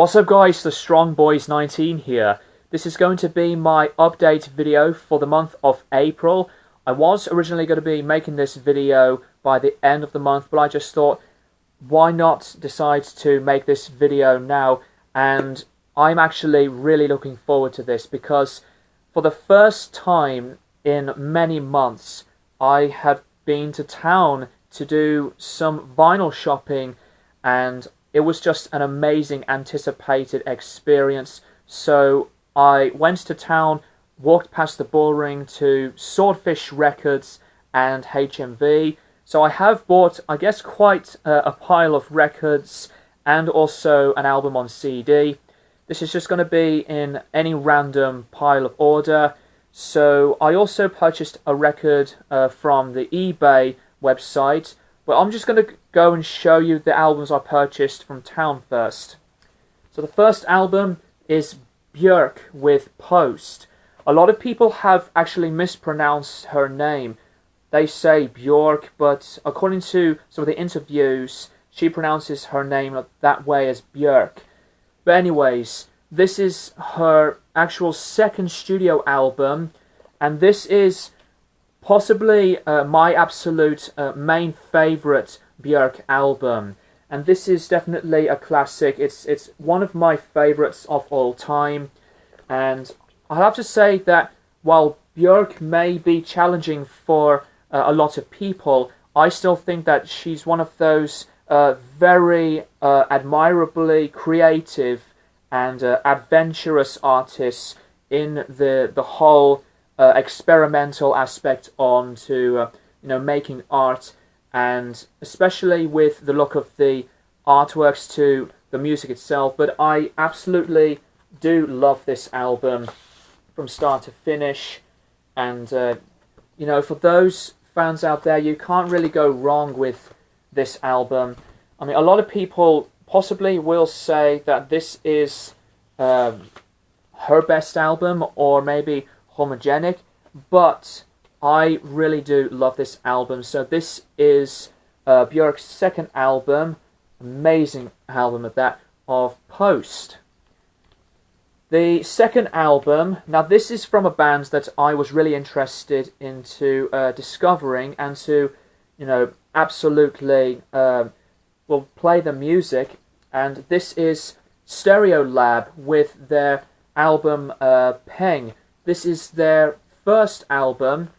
What's up guys, the Strong Boys 19 here. This is going to be my update video for the month of April. I was originally going to be making this video by the end of the month, but I just thought, why not decide to make this video now? And I'm actually really looking forward to this because for the first time in many months, I have been to town to do some vinyl shopping, and it was just an amazing anticipated experience. So I went to town, walked past the bullring to Swordfish Records and HMV. So I have bought, I guess, quite a pile of records and also an album on CD. This is just going to be in any random pile of order. So I also purchased a record from the eBay website, but I'm just going to go and show you the albums I purchased from town first. So the first album is Bjerk with Post. A lot of people have actually mispronounced her name. They say Bjork, but according to some of the interviews, she pronounces her name that way as Bjerk. But anyways, this is her actual second studio album, and this is possibly my absolute main favorite Bjerk album. And this is definitely a classic. It's one of my favorites of all time. And I have to say that while Bjerk may be challenging for a lot of people, I still think that she's one of those very admirably creative and adventurous artists in the whole experimental aspect onto making art, and especially with the look of the artworks to the music itself. But I absolutely do love this album from start to finish, and for those fans out there, you can't really go wrong with this album. I mean, a lot of people possibly will say that this is her best album, or maybe Homogenic, but I really do love this album. So this is Björk's second album, amazing album at that, of Post. The second album, now this is from a band that I was really interested into discovering and to, absolutely play the music, and this is Stereolab with their album Peng. This is their first album,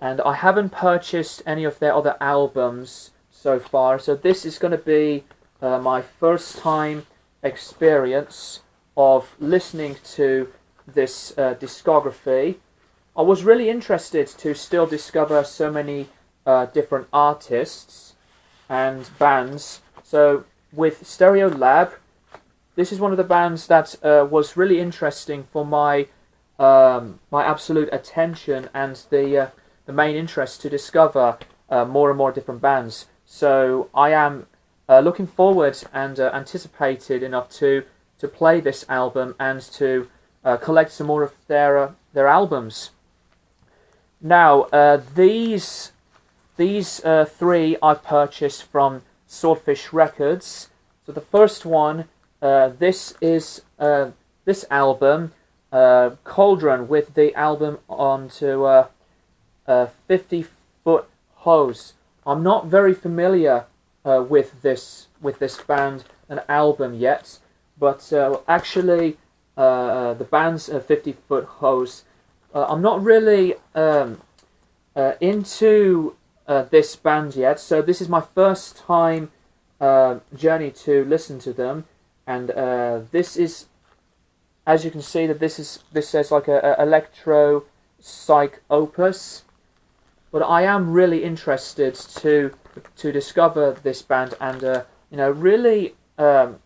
and I haven't purchased any of their other albums so far, so this is going to be my first time experience of listening to this discography. I was really interested to still discover so many different artists and bands. So with Stereolab, this is one of the bands that was really interesting for my absolute attention and the main interest to discover more and more different bands. So I am looking forward and anticipated enough to play this album and to collect some more of their albums. Now these three I've purchased from Swordfish Records. So the first one, this is this album, Cauldron, with the album onto 50-Foot Hose. I'm not very familiar with this band and album yet, but actually the band's 50-Foot Hose, I'm not really into this band yet, so this is my first time journey to listen to them. And this is, as you can see, that this says like a electro psych opus, but I am really interested to discover this band and really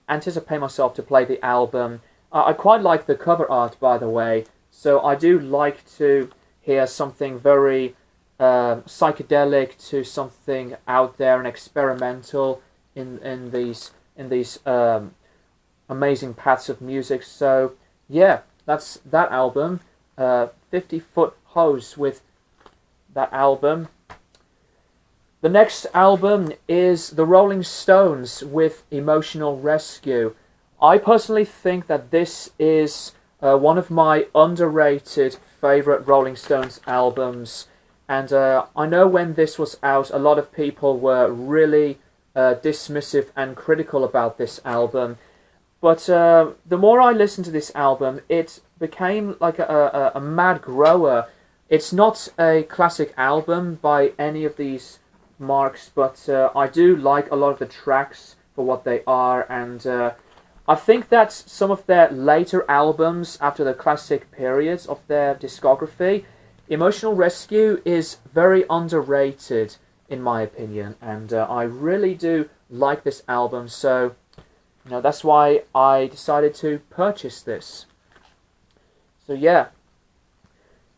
anticipate myself to play the album. I quite like the cover art, by the way, so I do like to hear something very psychedelic to something out there and experimental in these amazing paths of music. So yeah, that's that album, 50-Foot Hose with that album. The next album is the Rolling Stones with Emotional Rescue. I personally think that this is one of my underrated favorite Rolling Stones albums, and I know when this was out, a lot of people were really dismissive and critical about this album. But the more I listened to this album, it became like a mad grower. It's not a classic album by any of these marks, but I do like a lot of the tracks for what they are, and I think that some of their later albums after the classic periods of their discography, Emotional Rescue is very underrated in my opinion, and I really do like this album, so that's why I decided to purchase this. So yeah.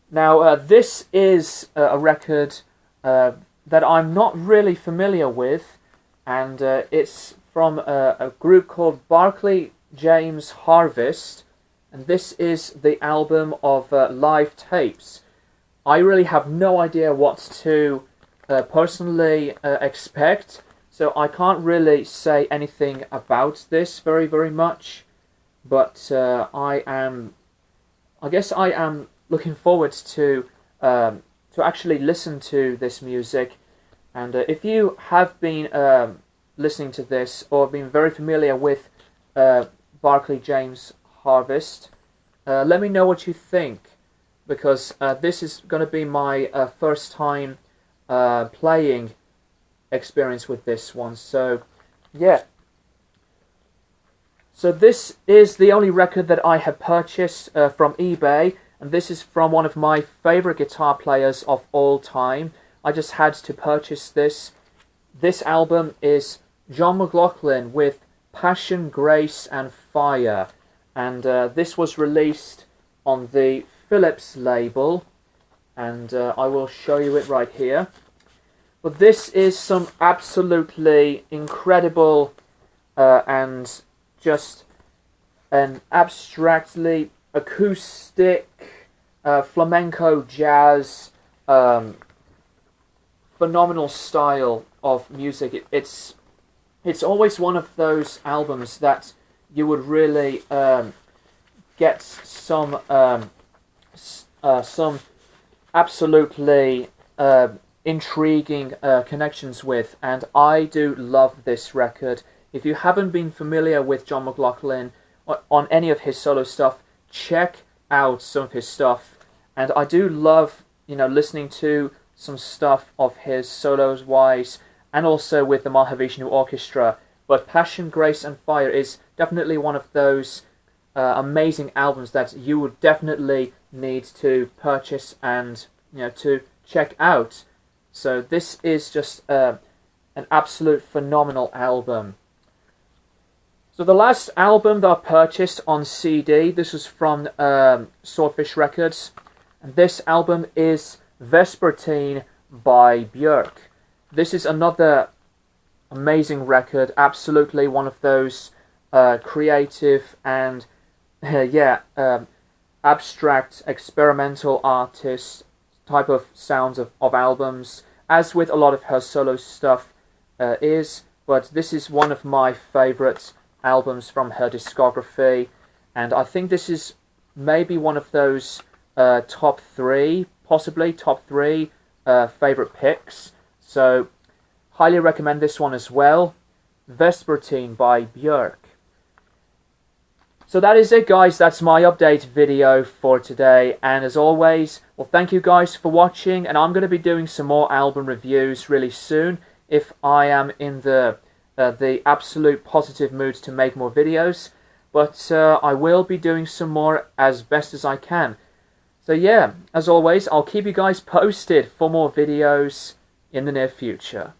Now this is a record that I'm not really familiar with, and it's from a group called Berkeley James Harvest, and this is the album of live tapes. I really have no idea what to personally expect, so I can't really say anything about this very much, but I guess I am looking forward to actually listen to this music, and if you have been listening to this or been very familiar with Berkeley James Harvest, let me know what you think, because this is going to be my first time playing experience with this one. So yeah, so this is the only record that I have purchased from eBay, and this is from one of my favorite guitar players of all time. I just had to purchase this. This album is John Mclaughlin with Passion, Grace and Fire, and this was released on the Philips label, and I will show you it right here. But this is some absolutely incredible and just an abstractly acoustic flamenco jazz phenomenal style of music. It's always one of those albums that you would really get some absolutely intriguing connections with, and I do love this record. If you haven't been familiar with John Mclaughlin on any of his solo stuff, check out some of his stuff, and I do love listening to some stuff of his solos wise, and also with the Mahavishnu Orchestra. But Passion, Grace and Fire is definitely one of those amazing albums that you would definitely need to purchase and to check out. So this is just an absolute phenomenal album. So the last album that I purchased on CD, this was from Swordfish Records, and this album is Vespertine by Bjerk. This is another amazing record, absolutely one of those creative and abstract experimental artist type of sounds of albums, as with a lot of her solo stuff is, but this is one of my favorite albums from her discography, and I think this is maybe one of those possibly top three favorite picks, so highly recommend this one as well. Vespertine by Bjerk. So that is it, guys. That's my update video for today, and as always, well, thank you guys for watching, and I'm going to be doing some more album reviews really soon if I am in the absolute positive mood to make more videos, but I will be doing some more as best as I can. So yeah, as always, I'll keep you guys posted for more videos in the near future.